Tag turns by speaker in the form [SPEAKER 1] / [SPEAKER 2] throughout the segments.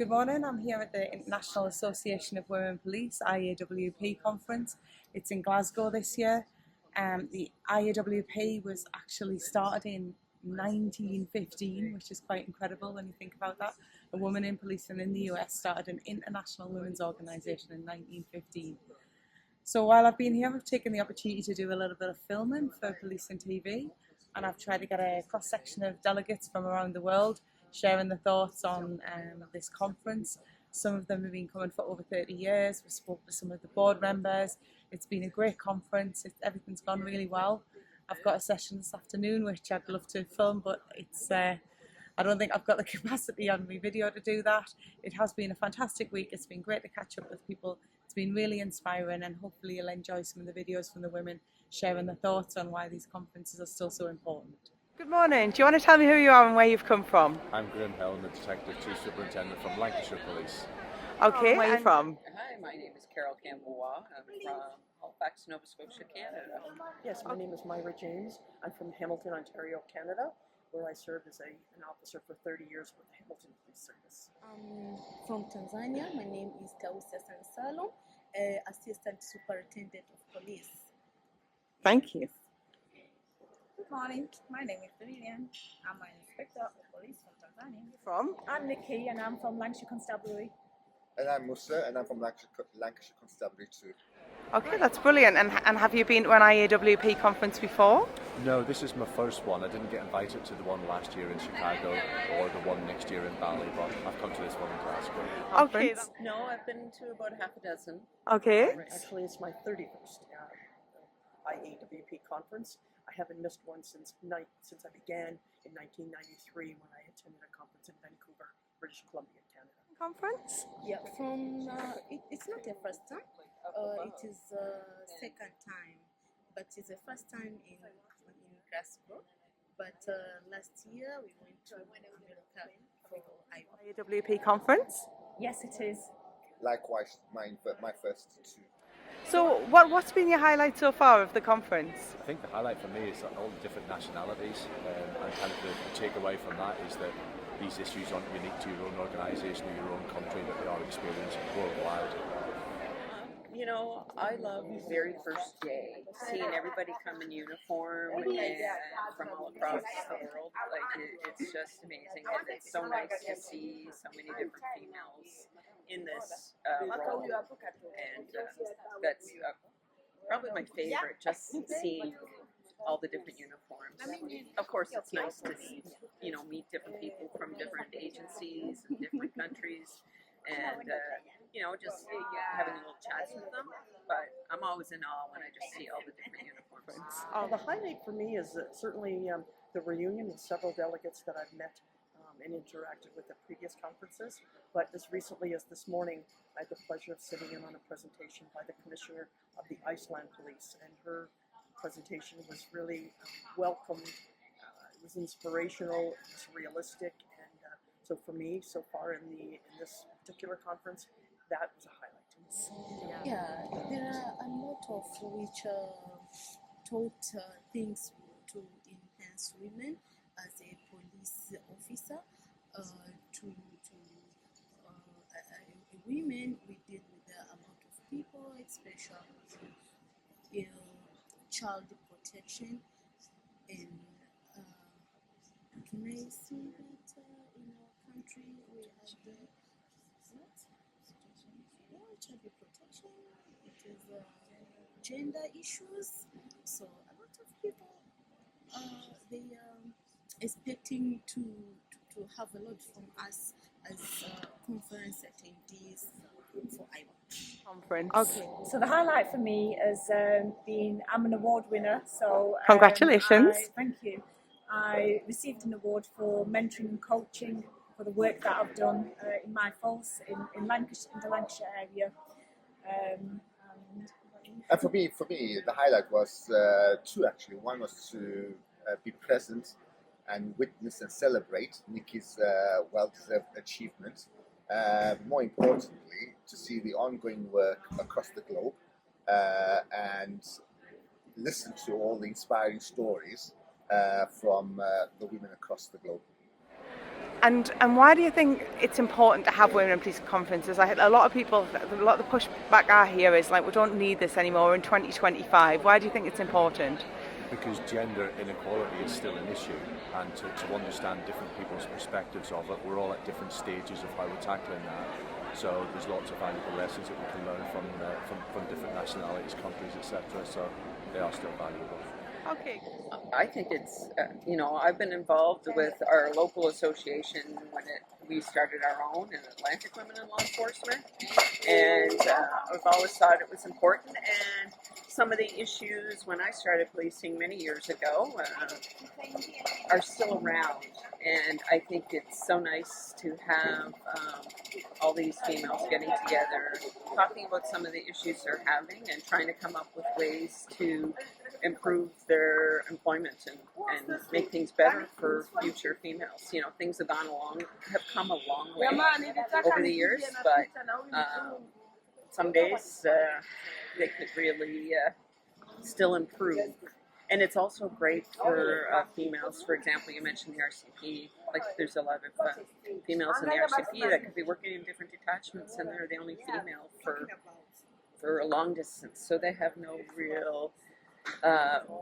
[SPEAKER 1] Good morning, I'm here at the International Association of Women Police IAWP Conference. It's in Glasgow this year. The IAWP was actually started in 1915, which is quite incredible when you think about that. A woman in policing in the US started an international women's organisation in 1915. So while I've been here, I've taken the opportunity to do a little bit of filming for Policing TV, and I've tried to get a cross-section of delegates from around the world sharing their thoughts on this conference. Some of them have been coming for over 30 years. We spoke to some of the board members. It's been a great conference. Everything's gone really well. I've got a session this afternoon which I'd love to film, but it's I don't think I've got the capacity on my video to do that. It has been a fantastic week. It's been great to catch up with people. It's been really inspiring, and hopefully you'll enjoy some of the videos from the women sharing their thoughts on why these conferences are still so important. Good morning. Do you want to tell me who you are and where you've come from?
[SPEAKER 2] I'm Graham Hill, the Detective Chief Superintendent from Lancashire Police.
[SPEAKER 1] Okay, where are you from?
[SPEAKER 3] Hi, my name is Carol Campbell-Waugh. I'm from Halifax, Nova Scotia, Canada.
[SPEAKER 4] Yes, my name is Myra James. I'm from Hamilton, Ontario, Canada, where I served as an officer for 30 years with the Hamilton Police Service.
[SPEAKER 5] From Tanzania, my name is Tausia Sansalo, Assistant Superintendent of Police.
[SPEAKER 1] Thank you.
[SPEAKER 6] Good morning, my name is Lillian. I'm an Inspector of Police from Tanzania.
[SPEAKER 1] From?
[SPEAKER 6] I'm Nikki and I'm from Lancashire Constabulary.
[SPEAKER 7] And I'm Musa and I'm from Lancashire Constabulary too.
[SPEAKER 1] Okay, that's brilliant. And have you been to an IAWP conference before?
[SPEAKER 2] No, this is my first one. I didn't get invited to the one last year in Chicago or the one next year in Bali, but I've come to this one in Glasgow.
[SPEAKER 1] Okay.
[SPEAKER 3] No, I've been to about half a dozen.
[SPEAKER 1] Okay.
[SPEAKER 4] Actually, it's my 31st IAWP conference. I haven't missed one since I began in 1993 when I attended a conference in Vancouver, British Columbia, Canada.
[SPEAKER 1] Conference?
[SPEAKER 5] Yeah, it's not the first time. It is second time, but it's the first time in Glasgow. But last year we went to America for
[SPEAKER 1] IAWP conference?
[SPEAKER 6] Yes, it is.
[SPEAKER 7] Likewise, my first two.
[SPEAKER 1] So what's been your highlight so far of the conference?
[SPEAKER 2] I think the highlight for me is that all the different nationalities, and kind of the takeaway from that is that these issues aren't unique to your own organisation or your own country, that they are experienced worldwide.
[SPEAKER 3] You know, I love the very first day, seeing everybody come in uniform and from all across the world. Like, it's just amazing, and it's so nice to see so many different females in this role, and that's probably my favorite, just seeing all the different uniforms. Of course, it's nice to meet different people from different agencies and different countries, and just having a little chats with them. But I'm always in awe when I just see all the different uniforms.
[SPEAKER 4] The highlight for me is certainly the reunion with several delegates that I've met and interacted with at previous conferences. But as recently as this morning, I had the pleasure of sitting in on a presentation by the Commissioner of the Iceland Police, and her presentation was really welcome. It was inspirational, it was realistic, and so for me, so far in this particular conference, that was a highlight.
[SPEAKER 5] Yeah, there are a lot of which taught things to enhance women as a police officer. Women, we deal with a lot of people, especially child protection. And can I see that in our country we have child protection? It is gender issues. So a lot of people they are expecting to have a lot from us as conference attendees for IAWP
[SPEAKER 1] Conference.
[SPEAKER 6] Okay, so the highlight for me has been, I'm an award winner, so
[SPEAKER 1] Congratulations.
[SPEAKER 6] Thank you. I received an award for mentoring and coaching for the work that I've done in my force in Lancashire, in the Lancashire area.
[SPEAKER 7] And for me, the highlight was two actually. One was to be present and witness and celebrate Nikki's well-deserved achievement. More importantly, to see the ongoing work across the globe and listen to all the inspiring stories from the women across the globe.
[SPEAKER 1] And why do you think it's important to have women in police conferences? A lot of the pushback I hear is like, we don't need this anymore in 2025. Why do you think it's important?
[SPEAKER 2] Because gender inequality is still an issue, and to understand different people's perspectives of it. We're all at different stages of how we're tackling that. So there's lots of valuable lessons that we can learn from different nationalities, countries, etc. So they are still valuable.
[SPEAKER 1] Okay.
[SPEAKER 3] I think it's, I've been involved with our local association when we started our own in Atlantic Women in Law Enforcement, and I've always thought it was important. And some of the issues when I started policing many years ago are still around, and I think it's so nice to have all these females getting together, talking about some of the issues they're having, and trying to come up with ways to improve their employment and make things better for future females. Things have come a long way over the years, but some days they could really still improve. And it's also great for females. For example, you mentioned the RCP. Like, there's a lot of females in the RCP that could be working in different detachments, and they're the only female for a long distance, so they have no real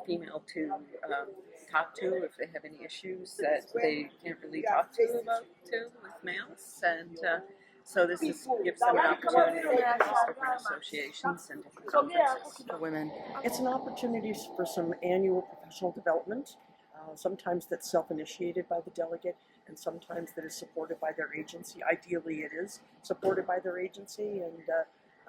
[SPEAKER 3] female to talk to if they have any issues that they can't really talk to with males, and so this gives them an opportunity to different associations and different conferences
[SPEAKER 1] For women.
[SPEAKER 4] It's an opportunity for some annual professional development. Sometimes that's self-initiated by the delegate, and sometimes that is supported by their agency. Ideally, it is supported by their agency, and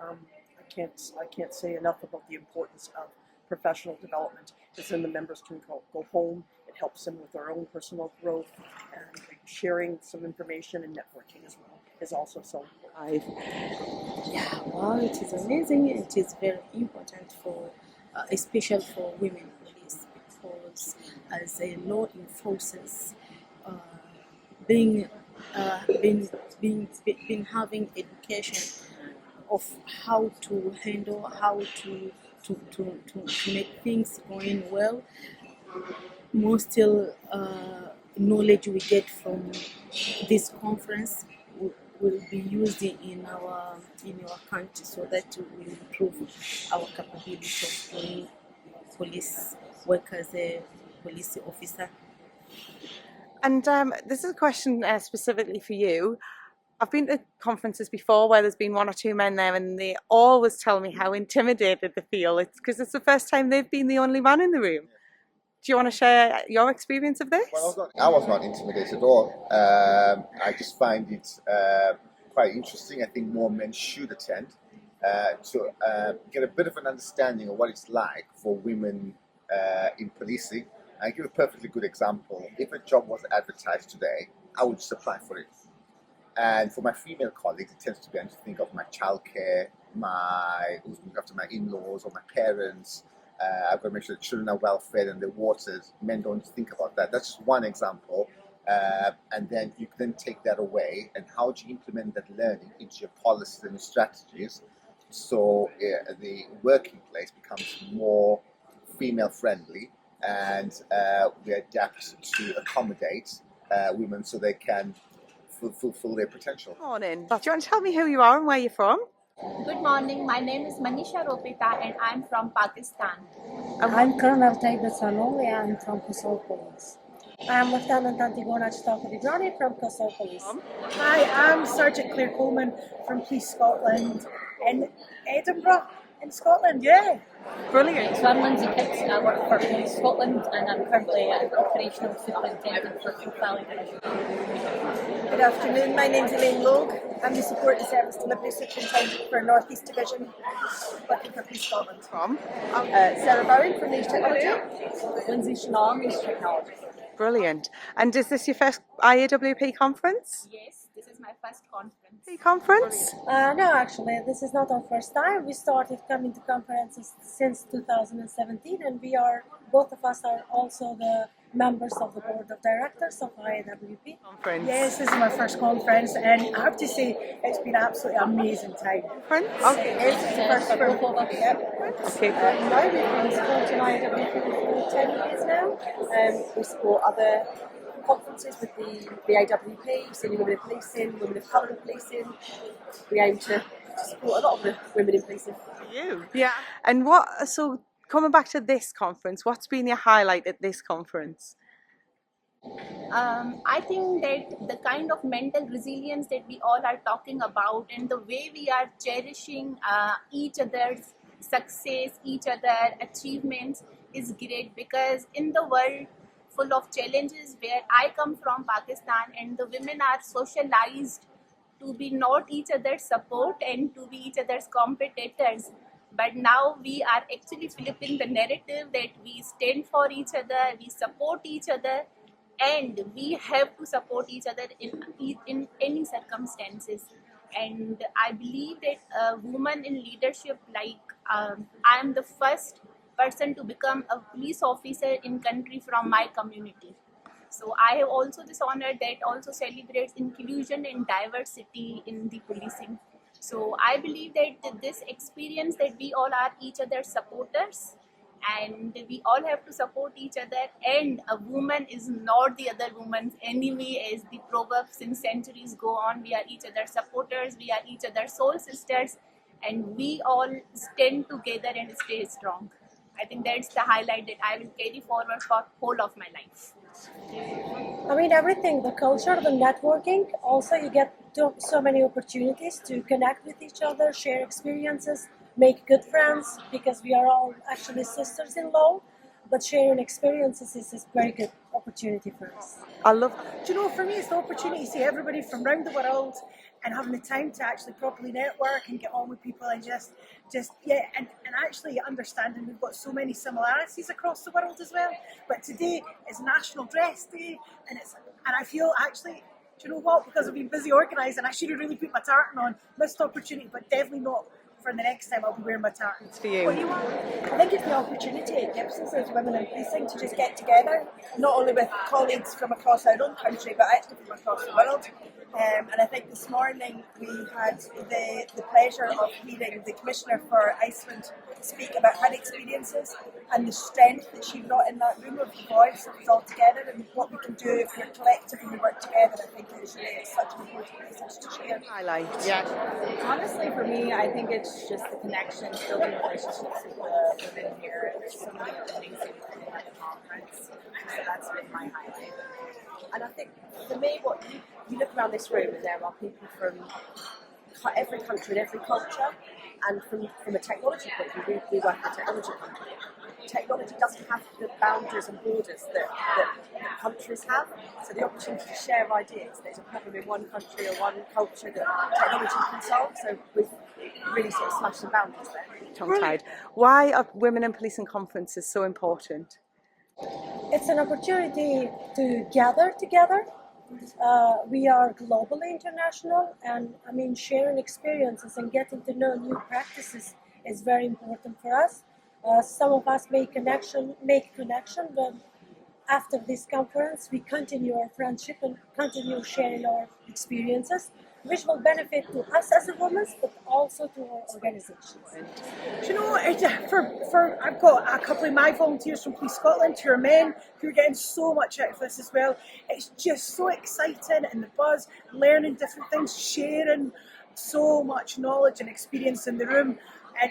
[SPEAKER 4] I can't say enough about the importance of professional development, because then the members can go home. It helps them with their own personal growth, and sharing some information and networking as well is also so important.
[SPEAKER 5] Yeah, well, it is amazing. It is very important for, especially for women police, because as a law enforcers, being having education of how to handle, how to make things going well. Most still knowledge we get from this conference will be used in our country, so that will improve our capability of doing police work as a police officer.
[SPEAKER 1] And this is a question specifically for you. I've been to conferences before where there's been one or two men there, and they always tell me how intimidated they feel. It's because it's the first time they've been the only man in the room. Do you want to share your experience of this?
[SPEAKER 7] Well, I was not intimidated at all. I just find it quite interesting. I think more men should attend to get a bit of an understanding of what it's like for women in policing. I give a perfectly good example. If a job was advertised today, I would just apply for it. And for my female colleagues, it tends to be, I just think of my childcare, who's looking after my in-laws or my parents. I've got to make sure the children are well fed and they're watered. Men don't think about that. That's just one example. And then you can take that away, and how do you implement that learning into your policies and your strategies, so the working place becomes more female friendly, and we adapt to accommodate women so they can fulfill their potential.
[SPEAKER 1] Morning. Do you want to tell me who you are and where you're from?
[SPEAKER 8] Good morning, my name is Manisha Ropita and I'm from Pakistan.
[SPEAKER 9] I'm Colonel Taiba Sanoli, I'm from Kosovo Police. I'm Lieutenant Antigona Chitokadidrani from Kosovo Police.
[SPEAKER 6] Hi, I'm Sergeant Claire Coleman from Police Scotland in Edinburgh, in Scotland. Yeah.
[SPEAKER 1] Brilliant.
[SPEAKER 8] So I'm Lindsay Kicks and I work for Police Scotland and I'm currently an operational superintendent for Food Valley Division.
[SPEAKER 6] Good afternoon, my name's Elaine Logue. I'm the Support and Service Delivery Superintendent for North East Division, working for Police Scotland.
[SPEAKER 1] From?
[SPEAKER 6] Sarah Bowen from News Technology.
[SPEAKER 8] Lindsay Chanel, News Technology.
[SPEAKER 1] Brilliant. And is this your first IAWP conference?
[SPEAKER 8] Yes, this is my first conference.
[SPEAKER 1] Conference?
[SPEAKER 9] No, actually, this is not our first time. We started coming to conferences since 2017, and both of us are also the members of the board of directors of IAWP.
[SPEAKER 1] Conference.
[SPEAKER 6] Yes, this is my first conference, and I have to say it's been absolutely amazing time.
[SPEAKER 1] Conference?
[SPEAKER 6] Okay, it's the first for both of us. Yep.
[SPEAKER 1] Okay.
[SPEAKER 9] Now we've been supporting IAWP for 10 years now. We support other
[SPEAKER 10] conferences with the IAWP, Senior Women in Policing, Women of Colour in Policing. We aim to support a lot of the women in policing.
[SPEAKER 1] You? Yeah. And so coming back to this conference, what's been your highlight at this conference?
[SPEAKER 5] I think that the kind of mental resilience that we all are talking about and the way we are cherishing each other's success, each other achievements is great, because in the world full of challenges where I come from, Pakistan, and the women are socialized to be not each other's support and to be each other's competitors. But now we are actually flipping the narrative that we stand for each other, we support each other, and we have to support each other in any circumstances. And I believe that a woman in leadership, like I am the first person to become a police officer in country from my community. So I have also this honor that also celebrates inclusion and diversity in the policing. So I believe that this experience that we all are each other's supporters, and we all have to support each other, and a woman is not the other woman's enemy, as the proverbs since centuries go on. We are each other's supporters, we are each other's soul sisters, and we all stand together and stay strong. I think that's the highlight that I will carry forward for whole of my life.
[SPEAKER 9] I mean, everything, the culture, the networking. Also, you get so many opportunities to connect with each other, share experiences, make good friends, because we are all actually sisters-in-law. But sharing experiences is a very good opportunity for us.
[SPEAKER 1] I love.
[SPEAKER 11] Do you know, for me, it's the opportunity to see everybody from around the world and having the time to actually properly network and get on with people and just and actually understanding we've got so many similarities across the world as well. But today is National Dress Day, and I feel actually, do you know what? Because I've been busy organising, I should have really put my tartan on. Missed opportunity, but definitely not. For the next time, I'll be wearing my tartans.
[SPEAKER 1] For you?
[SPEAKER 10] I think it's the opportunity it gives us as women in policing to just get together, not only with colleagues from across our own country, but actually from across the world. And I think this morning we had the pleasure of hearing the Commissioner for Iceland speak about her experiences and the strength that she brought in that room of the voice of us all together, and what we can do if we're collective and we work together. I think it's really such an important message to share.
[SPEAKER 1] Highlight.
[SPEAKER 3] Yeah. Honestly, for me, I think it's just the connection, building relationships with the women here. There's so many amazing women at the conference. So that's been my highlight.
[SPEAKER 10] And I think for me, what you look around this room, and there are people from every country and every culture, and from a technology point of view, we work in a technology company. Technology doesn't have the boundaries and borders that countries have, so the opportunity to share ideas, there's a problem in one country or one culture that technology can solve, so we've really sort of smashed some boundaries there.
[SPEAKER 1] Tongue-tied. Why are women in policing conferences so important?
[SPEAKER 9] It's an opportunity to gather together. We are globally international, and I mean, sharing experiences and getting to know new practices is very important for us. Some of us make connection, but after this conference, we continue our friendship and continue sharing our experiences, which will benefit to us as a woman, but also to our organizations.
[SPEAKER 11] Do you know, I've got a couple of my volunteers from Police Scotland who are men who are getting so much out of this as well. It's just so exciting, and the buzz, learning different things, sharing so much knowledge and experience in the room,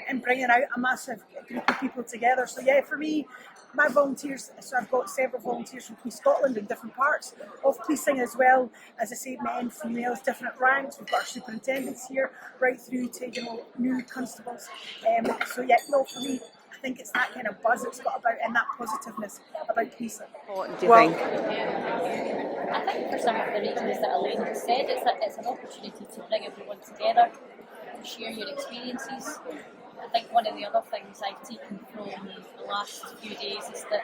[SPEAKER 11] and bringing out a massive group of people together. So yeah, for me, my volunteers, so I've got several volunteers from Police Scotland in different parts of policing as well. As I say, men, females, different ranks. We've got our superintendents here, right through to, you know, new constables. So yeah, no, for me, I think it's that kind of buzz it's got about, and that positiveness about policing.
[SPEAKER 1] What do you think?
[SPEAKER 8] I think for some of the reasons that Elaine has said, it's an opportunity to bring everyone together, to share your experiences. I think one of the other things I've taken from the last few days is that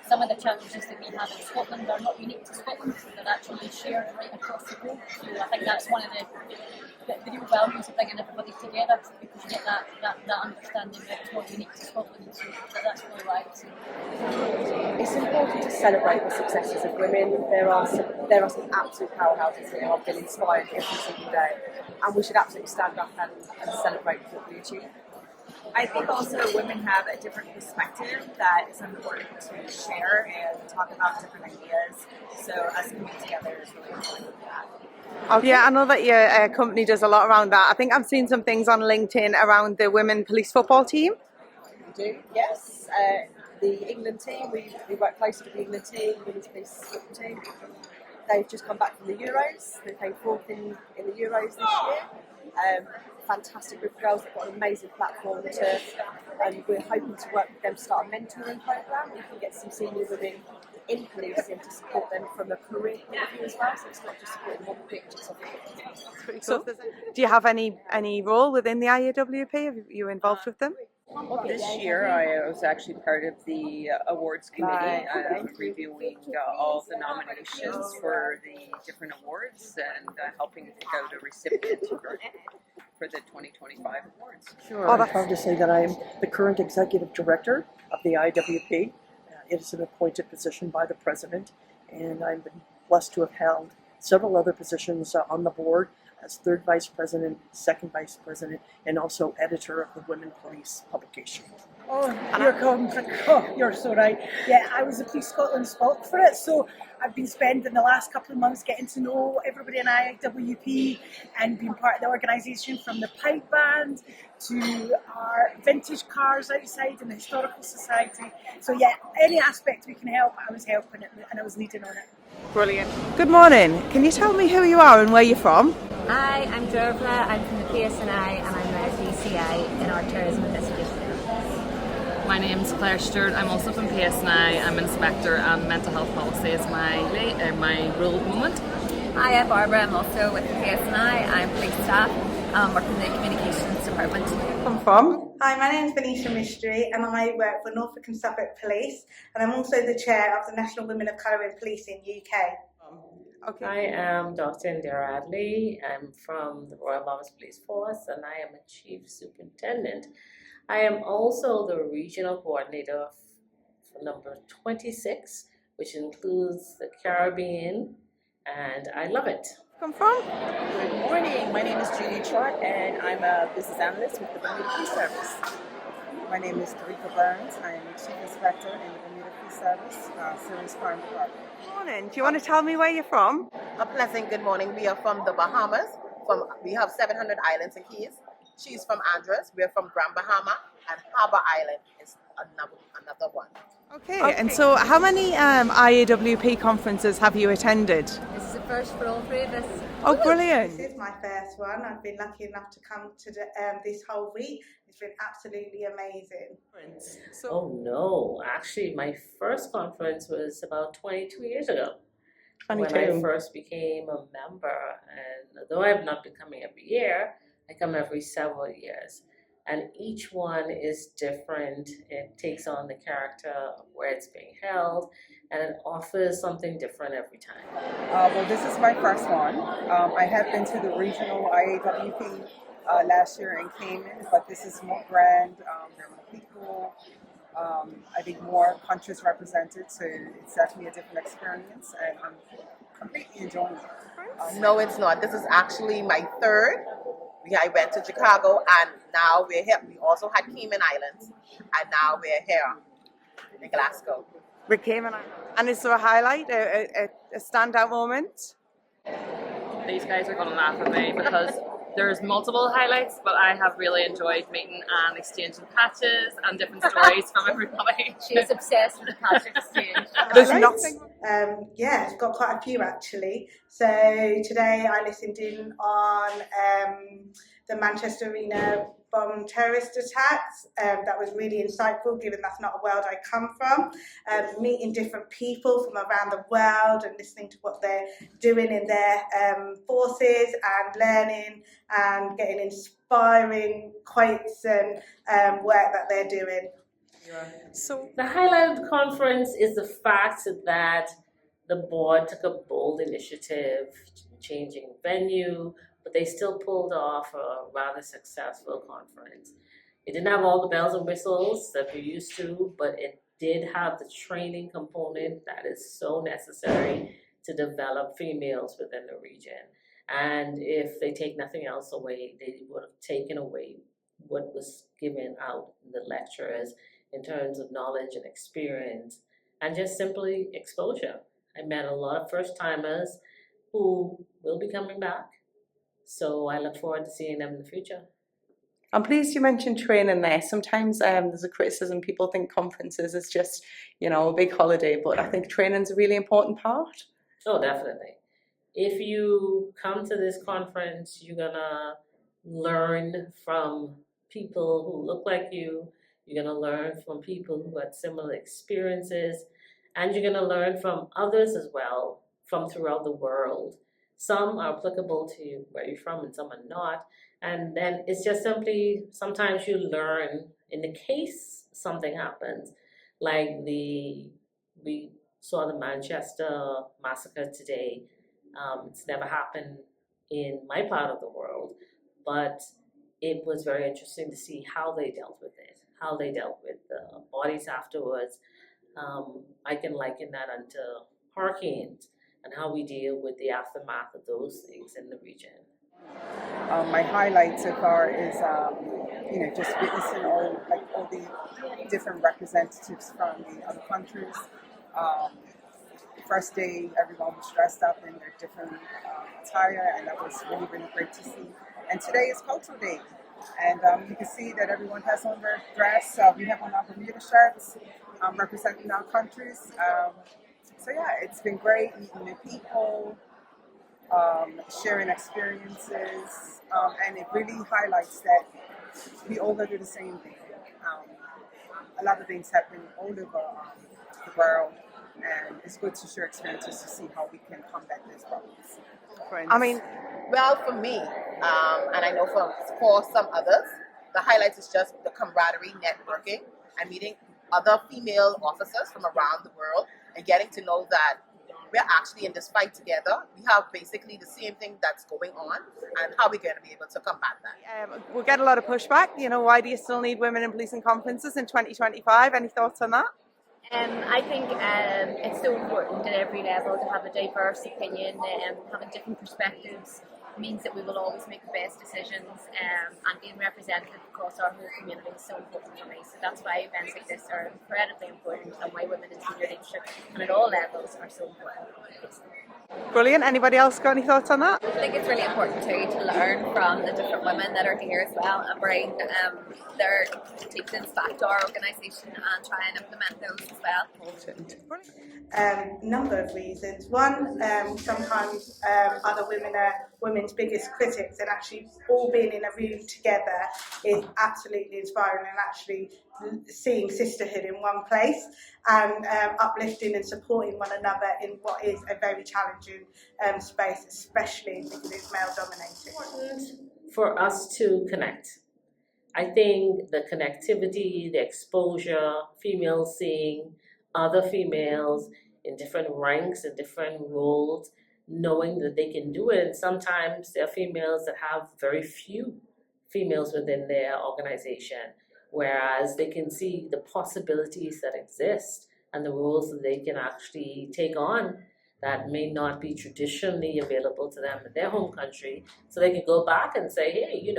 [SPEAKER 8] some of the challenges that we have in Scotland are not unique to Scotland, they're actually shared right across the globe. So I think that's one of the real values of bringing everybody together, because you get that understanding that it's not unique to Scotland. So that's really what I would say.
[SPEAKER 10] It's important to celebrate the successes of women. There are some absolute powerhouses here. I've been inspired every single day, and we should absolutely stand up and celebrate what we achieve.
[SPEAKER 12] I think also women have a different perspective that is important to share and talk about different ideas. So us coming together is really important for that.
[SPEAKER 1] Okay. Yeah, I know that your company does a lot around that. I think I've seen some things on LinkedIn around the women police football team.
[SPEAKER 4] We do, yes. The England team, we work closely with the England team, women's police football team. They've just come back from the Euros. They came fourth in the Euros this year. Fantastic group of girls. They've got an amazing platform and we're hoping to work with them to start a mentoring program. We can get some senior women in policing to support them from a career point of view as well. So it's not just supporting one pitch, it's something else.
[SPEAKER 1] So, do you have any role within the IAWP? Are you involved with them?
[SPEAKER 3] This year I was actually part of the awards committee, reviewing all the nominations for the different awards and helping pick out a recipient for the 2025 awards.
[SPEAKER 4] Sure. I'm proud to say that I am the current executive director of the IAWP. It is an appointed position by the president, and I've been blessed to have held several other positions on the board as third vice president, second vice president, and also editor of the Women Police publication.
[SPEAKER 11] Oh, you're so right. Yeah, I was a Police Scotland spokesperson for it, so I've been spending the last couple of months getting to know everybody in IAWP and being part of the organisation, from the pipe band to our vintage cars outside in the Historical Society. So yeah, any aspect we can help, I was helping it and I was leading on it.
[SPEAKER 1] Brilliant. Good morning. Can you tell me who you are and where you're from?
[SPEAKER 13] Hi, I'm Dervla. I'm from the PSNI and I'm a DCI in our tourism investigation.
[SPEAKER 14] My name's Claire Stewart. I'm also from PSNI. I'm Inspector and Mental Health Policy is my role at the moment.
[SPEAKER 13] Hi, I'm Barbara. I'm also with the PSNI. I'm police staff, working in the communications department.
[SPEAKER 1] Come from?
[SPEAKER 15] Hi, my name is Venetia Mystery and I work for Norfolk and Suffolk Police, and I'm also the chair of the National Women of Colour in Policing UK.
[SPEAKER 16] Okay. I am Dr. Indira Adley. I'm from the Royal Bahamas Police Force and I am a Chief Superintendent. I am also the Regional Coordinator for number 26, which includes the Caribbean, and I love it.
[SPEAKER 1] Come from?
[SPEAKER 17] Good morning. My name is Judy Chart, and I'm a business analyst with the Bermuda Police Service. My name is Tarika Burns. I am Chief Inspector in the Bermuda Police Service, Serious Crime Department.
[SPEAKER 1] Good morning. Do you want to tell me where you're from?
[SPEAKER 17] A pleasant good morning. We are from the Bahamas. We have 700 islands and keys. She's from Andros. We're from Grand Bahama, and Harbour Island is another one.
[SPEAKER 1] Okay. And so how many IAWP conferences have you attended?
[SPEAKER 13] This is the first for all three of us.
[SPEAKER 1] Oh, brilliant.
[SPEAKER 15] This is my first one. I've been lucky enough to come to this whole week. It's been absolutely amazing.
[SPEAKER 16] Oh no, actually my first conference was about 22 years ago.
[SPEAKER 1] 22.
[SPEAKER 16] When I first became a member, and though I've not been coming every year, I come every several years. And each one is different. It takes on the character of where it's being held, and it offers something different every time.
[SPEAKER 17] Well, this is my first one. I have been to the regional IAWP last year in Cayman, but this is more grand. There are more people. I think more countries represented, so it's definitely a different experience, and I'm completely enjoying it. No, it's not. This is actually my third. I went to Chicago, and now we're here. We also had Cayman Islands, and now we're here in Glasgow.
[SPEAKER 1] With Cayman Islands. And is there a highlight, a standout moment?
[SPEAKER 14] These guys are going to laugh at me because there's multiple highlights, but I have really enjoyed meeting and exchanging patches and different stories from everybody.
[SPEAKER 13] She is obsessed with the patch exchange.
[SPEAKER 1] There's nothing.
[SPEAKER 15] Yeah, I've got quite a few actually. So today I listened in on the Manchester Arena bomb terrorist attacks. That was really insightful, given that's not a world I come from. Meeting different people from around the world and listening to what they're doing in their forces, and learning and getting inspiring quotes and work that they're doing.
[SPEAKER 16] So the highlight of the conference is the fact that the board took a bold initiative, changing venue, but they still pulled off a rather successful conference. It didn't have all the bells and whistles that we're used to, but it did have the training component that is so necessary to develop females within the region. And if they take nothing else away, they would have taken away what was given out in the lectures in terms of knowledge and experience, and just simply exposure. I met a lot of first-timers who will be coming back, so I look forward to seeing them in the future.
[SPEAKER 1] I'm pleased you mentioned training there. Sometimes there's a criticism, people think conferences is just, a big holiday, but I think training's a really important part.
[SPEAKER 16] Oh, definitely. If you come to this conference, you're gonna learn from people who look like you, you're gonna learn from people who had similar experiences, and you're gonna learn from others as well, from throughout the world. Some are applicable to where you're from and some are not. And then it's just simply, sometimes you learn in the case something happens, like we saw the Manchester massacre today. It's never happened in my part of the world, but it was very interesting to see how they dealt with it, how they dealt with the bodies afterwards. I can liken that unto hurricanes and how we deal with the aftermath of those things in the region.
[SPEAKER 17] My highlight so far is, just witnessing all the different representatives from the other countries. First day, everyone was dressed up in their different attire, and that was really, really great to see. And today is Cultural Day, and you can see that everyone has on their dress. We have on our Bermuda shirts representing our countries. So yeah, it's been great meeting new people, sharing experiences, and it really highlights that we all go through the same thing. A lot of things happen all over the world, and it's good to share experiences to see how we can combat these problems.
[SPEAKER 18] Well, for me, and I know for some others, the highlight is just the camaraderie, networking, and meeting other female officers from around the world and getting to know that we're actually in this fight together. We have basically the same thing that's going on, and how we're going to be able to combat that.
[SPEAKER 1] We'll get a lot of pushback. Why do you still need women in policing conferences in 2025? Any thoughts on that?
[SPEAKER 8] I think it's so important at every level to have a diverse opinion, having different perspectives means that we will always make the best decisions, and being represented across our whole community is so important for me. So that's why events like this are incredibly important, and why women in senior leadership and at all levels are so important.
[SPEAKER 1] Brilliant. Anybody else got any thoughts on that?
[SPEAKER 13] I think it's really important too to learn from the different women that are here as well and bring their teachings back to our organisation and try and implement those as well.
[SPEAKER 15] Number of reasons. One, sometimes other women are women's biggest critics, and actually all being in a room together is absolutely inspiring, and actually seeing sisterhood in one place and uplifting and supporting one another in what is a very challenging space, especially because it's male dominated.
[SPEAKER 16] Important for us to connect. I think the connectivity, the exposure, females seeing other females in different ranks and different roles, knowing that they can do it. And sometimes there are females that have very few females within their organization, whereas they can see the possibilities that exist and the roles that they can actually take on that may not be traditionally available to them in their home country. So they can go back and say, hey,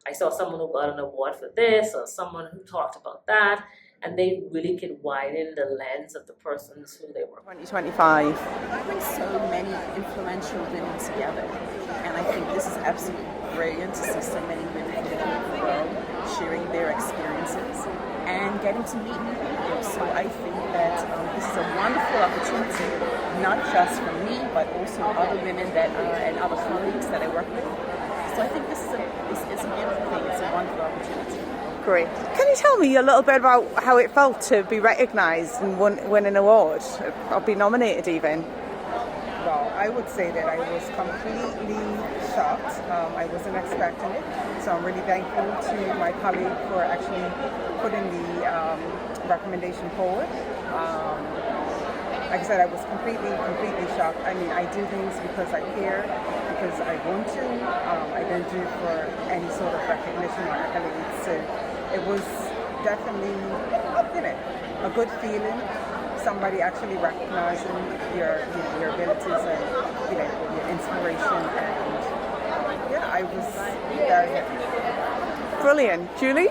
[SPEAKER 16] I saw someone who got an award for this, or someone who talked about that, and they really can widen the lens of the persons who they were.
[SPEAKER 1] 2025.
[SPEAKER 19] I bring so many influential women together, and I think this is absolutely brilliant to see so many women from all over the world sharing their experiences and getting to meet new people. So I think that this is a wonderful opportunity, not just for me, but also other women and other colleagues that I work with. So I think this is a beautiful thing. It's a wonderful opportunity.
[SPEAKER 1] Great. Can you tell me a little bit about how it felt to be recognised and win an award, or be nominated even?
[SPEAKER 17] Well, I would say that I was completely shocked. I wasn't expecting it. So I'm really thankful to my colleague for actually putting the recommendation forward. Like I said, I was completely shocked. I mean, I do things because I care, because I want to. I don't do it for any sort of recognition or accolades. So it was definitely, a good feeling. Somebody actually recognizing your abilities and your inspiration, and I was very happy. Brilliant. Julie?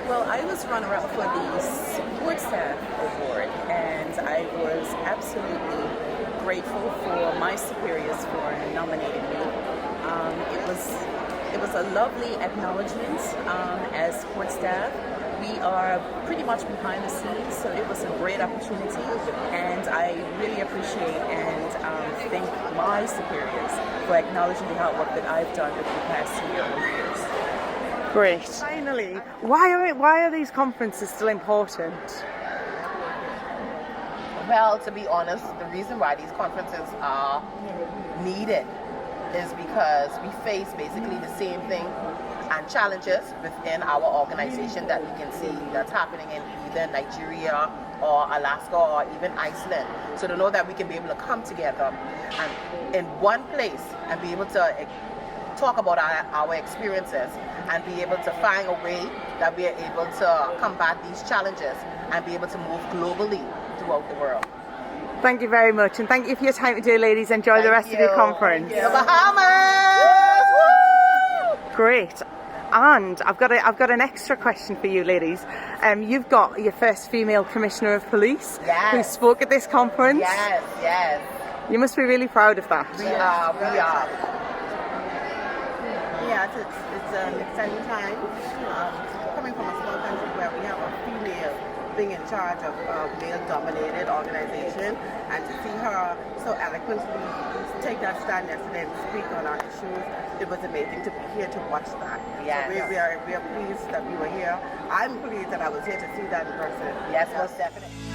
[SPEAKER 19] Well, I was runner-up for the Support Staff Award, and I was absolutely grateful for my superiors for nominating me. It was a lovely acknowledgement as support staff. We are pretty much behind the scenes, so it was a great opportunity, and I really appreciate and thank my superiors for acknowledging the hard work that I've done over the past 2 years.
[SPEAKER 17] Great. Finally, why are these conferences still important?
[SPEAKER 18] Well, to be honest, the reason why these conferences are needed is because we face basically the same thing and challenges within our organization that we can see that's happening in either Nigeria or Alaska or even Iceland. So to know that we can be able to come together and in one place and be able to talk about our experiences and be able to find a way that we are able to combat these challenges and be able to move globally throughout the world.
[SPEAKER 17] Thank you very much, and thank you for your time today, ladies. Enjoy the rest of your conference.
[SPEAKER 18] The Bahamas! Woo!
[SPEAKER 17] Great. And I've got an extra question for you, ladies. You've got your first female commissioner of police who spoke at this conference.
[SPEAKER 18] Yes, yes.
[SPEAKER 17] You must be really proud of that.
[SPEAKER 18] We are.
[SPEAKER 20] Yes, it's an exciting time. Coming from a small country where we have a female being in charge of a male-dominated organization, and to see her so eloquently take that stand yesterday and speak on our issues, it was amazing to be here to watch that.
[SPEAKER 18] Yes.
[SPEAKER 20] So we are pleased that we were here. I'm pleased that I was here to see that in person.
[SPEAKER 18] Yes, most definitely.